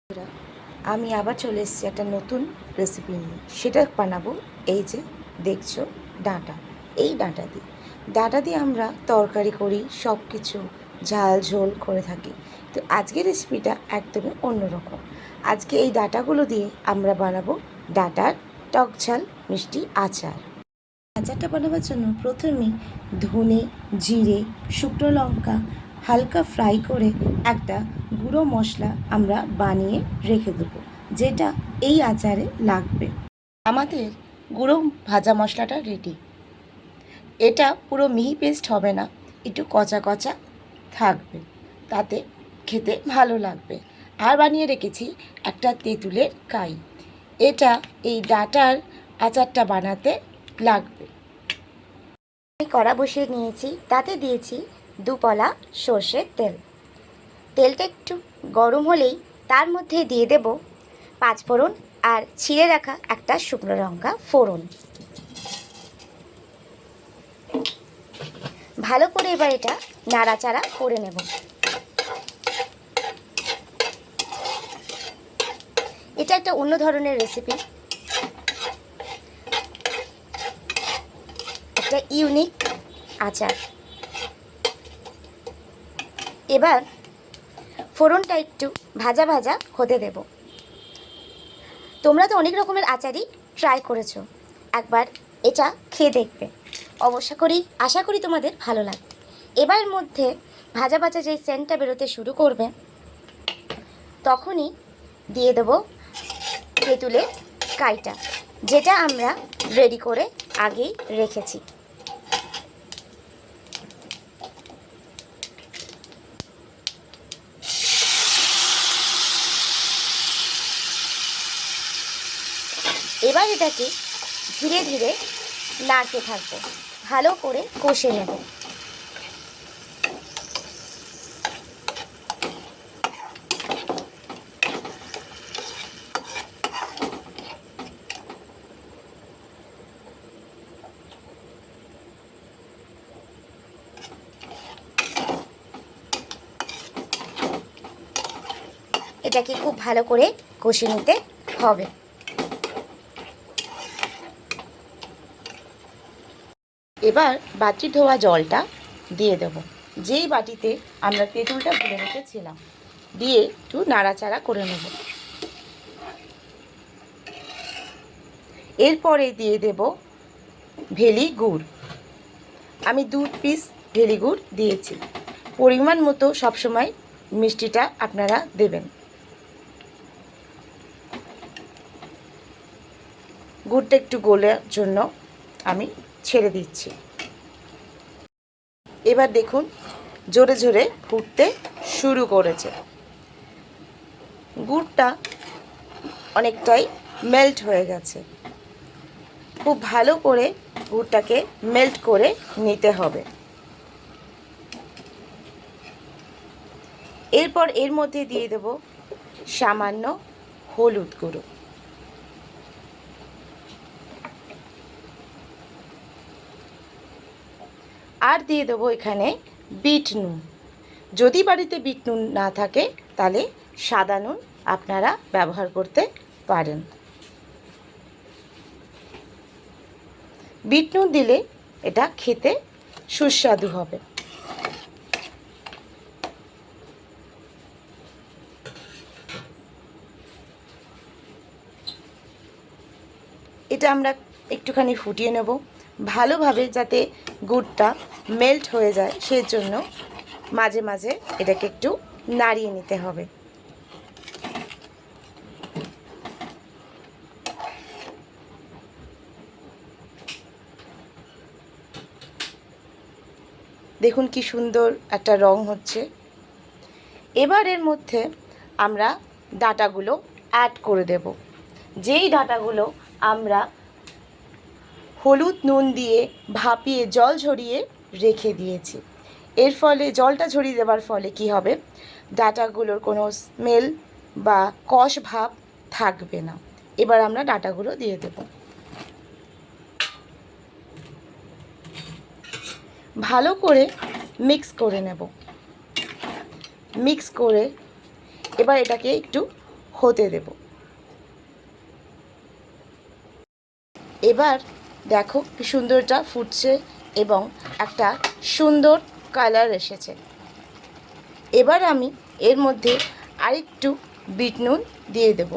বন্ধুরা, আমি আবার চলে এসেছি একটা নতুন রেসিপি নিয়ে। সেটা বানাবো এই যে দেখছো ডাঁটা। এই ডাঁটা দিয়ে আমরা তরকারি করি, সব কিছু ঝাল ঝোল করে থাকি। তো আজকের রেসিপিটা একদমই অন্যরকম। আজকে এই ডাঁটাগুলো দিয়ে আমরা বানাবো ডাঁটার টক ঝাল মিষ্টি আচার। আচারটা বানাবার জন্য প্রথমেই ধনে, জিরে, শুকনো লঙ্কা হালকা ফ্রাই করে একটা গুঁড়ো মশলা আমরা বানিয়ে রেখে দেবো, যেটা এই আচারে লাগবে। আমাদের গুঁড়ো ভাজা মশলাটা রেডি। এটা পুরো মিহি পেস্ট হবে না, একটু কচা কচা থাকবে, তাতে খেতে ভালো লাগবে। আর বানিয়ে রেখেছি একটা তেঁতুলের কাই। এটা এই ডাঁটার আচারটা বানাতে লাগবে। আমি কড়া বসিয়ে নিয়েছি, তাতে দিয়েছি 2 পলা সর্ষের তেল। তেলটা একটু গরম হলেই তার মধ্যে দিয়ে দেব 5 ফোড়ন আর ছিঁড়ে রাখা একটা শুকনো লঙ্কা ফোড়ন। ভালো করে এবার এটা নাড়াচাড়া করে নেব। এটা একটা অন্য ধরনের রেসিপি, একটা ইউনিক আচার। এবার ফোড়নটা একটু ভাজা ভাজা হতে দেব। তোমরা তো অনেক রকমের আচারই ট্রাই করেছো, একবার এটা খেয়ে দেখবে। আশা করি তোমাদের ভালো লাগবে। এবার মধ্যে ভাজা ভাজা যেই সেন্টটা বেরোতে শুরু করবে, তখনই দিয়ে দেবো তেঁতুলের কাইটা, যেটা আমরা রেডি করে আগেই রেখেছি। এবার এটাকে ধীরে ধীরে নাড়তে থাকবো, ভালো করে কষে নেব। এটাকে খুব ভালো করে কষে নিতে হবে। এবার বাটি ধোয়া জলটা দিয়ে দেব, যেই বাটিতে আমরা তেঁতুলটা ভুলে রেখেছিলাম, দিয়ে একটু নাড়াচাড়া করে নেব। এরপরে দিয়ে দেব ভেলি গুড়। আমি 2 পিস ভেলি গুড় দিয়েছি। পরিমাণ মতো সবসময় মিষ্টিটা আপনারা দেবেন। গুড়টা একটু গলার জন্য আমি ছেড়ে দিচ্ছি। এবার দেখুন জোরে জোরে ফুটতে শুরু করেছে। গুড়টা অনেকটাই মেল্ট হয়ে গেছে। খুব ভালো করে গুড়টাকে মেল্ট করে নিতে হবে। এরপর এর মধ্যে দিয়ে দেব সামান্য হলুদ গুঁড়ো। আর দিয়ে দেবো এখানে বিট নুন। যদি বাড়িতে বিট নুন না থাকে তাহলে সাদা নুন আপনারা ব্যবহার করতে পারেন। বিট নুন দিলে এটা খেতে সুস্বাদু হবে। এটা আমরা একটুখানি ফুটিয়ে নেব ভালোভাবে, যাতে গুড়টা মেল্ট হয়ে যায়। সেই জন্য মাঝে মাঝে এটাকে একটু নাড়িয়ে নিতে হবে। দেখুন কি সুন্দর একটা রং হচ্ছে। এবার এর মধ্যে আমরা ডাঁটাগুলো অ্যাড করে দেব, যেই ডাঁটাগুলো আমরা হলুদ নুন দিয়ে ভাপিয়ে জল ঝরিয়ে রেখে দিয়েছি। এর ফলে জলটা ঝরিয়ে দেওয়ার ফলে কি হবে, ডাঁটাগুলোর কোনো স্মেল বা কষ ভাব থাকবে না। এবার আমরা ডাঁটাগুলো দিয়ে দেব। ভালো করে মিক্স করে নেব। মিক্স করে এবার এটাকে একটু হতে দেব। এবার দেখো কি সুন্দরটা ফুটছে এবং একটা সুন্দর কালার এসেছে। এবার আমি এর মধ্যে আরেকটু বিট নুন দিয়ে দেব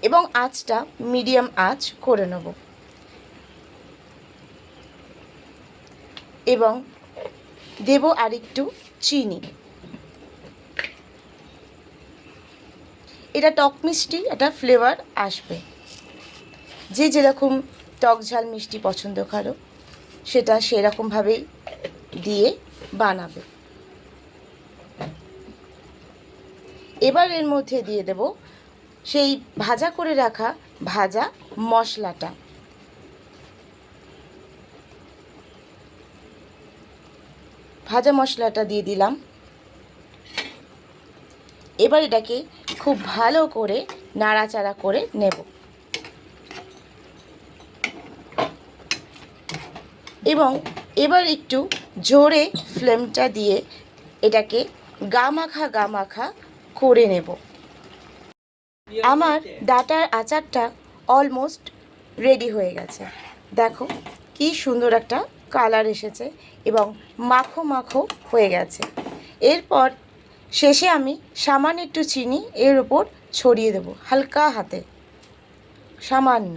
এবং আঁচটা মিডিয়াম আঁচ করে নেব এবং দেব আরেকটু চিনি। এটা টক মিষ্টি একটা ফ্লেভার আসবে। যে যেরকম টক ঝাল মিষ্টি পছন্দ করো সেটা সেরকমভাবেই দিয়ে বানাবে। এবার এর মধ্যে দিয়ে দেব সেই ভাজা করে রাখা ভাজা মশলাটা। ভাজা মশলাটা দিয়ে দিলাম। এবার এটাকে খুব ভালো করে নাড়াচাড়া করে নেব এবং এবার একটু জোরে ফ্লেমটা দিয়ে এটাকে গা মাখা করে নেব। আমার ডাটার আচারটা অলমোস্ট রেডি হয়ে গেছে। দেখো কি সুন্দর একটা কালার এসেছে এবং মাখো মাখো হয়ে গেছে। এরপর শেষে আমি সামান্য একটু চিনি এর ওপর ছড়িয়ে দেব হালকা হাতে, সামান্য।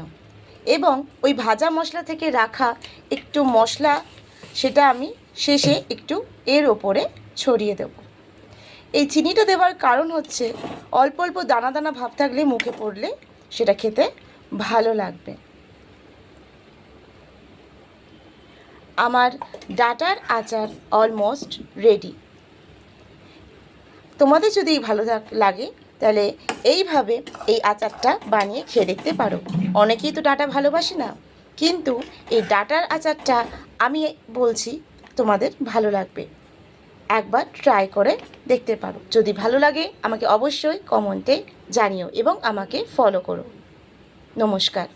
এবং ওই ভাজা মশলা থেকে রাখা একটু মশলা সেটা আমি শেষে একটু এর ওপরে ছড়িয়ে দেব। এই চিনিটা দেওয়ার কারণ হচ্ছে অল্প অল্প দানা দানা ভাব থাকলে মুখে পড়লে সেটা খেতে ভালো লাগবে। আমার ডাটার আচার অলমোস্ট রেডি। তোমাদের যদি ভালো লাগে তাহলে এইভাবে এই আচারটা বানিয়ে খেয়ে দেখতে পারো। অনেকেই তো ডাটা ভালোবাসে না, কিন্তু এই ডাটার আচারটা আমি বলছি তোমাদের ভালো লাগবে। একবার ট্রাই করে দেখতে পারো। যদি ভালো লাগে আমাকে অবশ্যই কমেন্টে জানিও এবং আমাকে ফলো করো। নমস্কার।